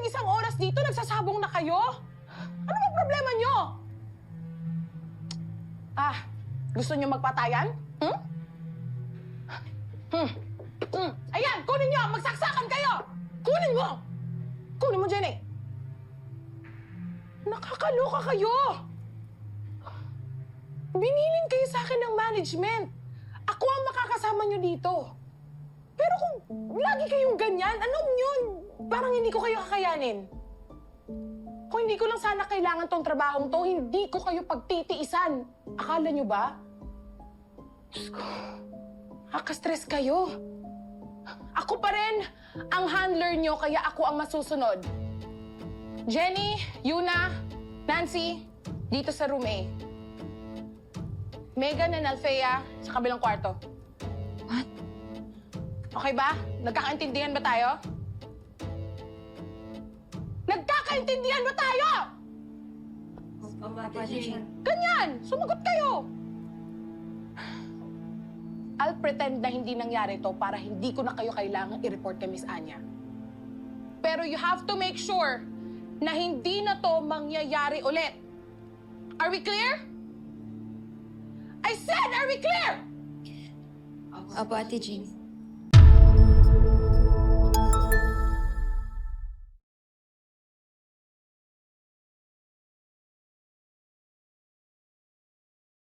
labing isang oras dito, nagsasabong na kayo? Ano bang problema nyo? Gusto nyo magpatayan? Ayan, kunin nyo! Magsaksakan kayo! Kunin mo! Kunin mo, Jenny! Nakakaloka kayo! Binilin kayo sa akin ng management. Ako ang makakasama nyo dito. Pero kung lagi kayong ganyan, anong yun? Parang hindi ko kayo kakayanin. Kung hindi ko lang sana kailangan tong trabahong to, hindi ko kayo pagtitiisan. Akala nyo ba? Diyos ko, nakaka-stress kayo. Ako pa rin ang handler nyo, kaya ako ang masusunod. Jenny, Yuna, Nancy, dito sa room A. Megan and Althea sa kabilang kwarto. What? Okay ba? Nagkakaintindihan ba tayo? Nagkakaintindihan ba tayo? Opo, Ate Jing. Ganyan! Sumagot kayo! I'll pretend na hindi nangyari to para hindi ko na kayo kailangang i-report kay Miss Anya. Pero you have to make sure na hindi na to mangyayari ulit. Are we clear? I said, are we clear? Opo, Ate Jing.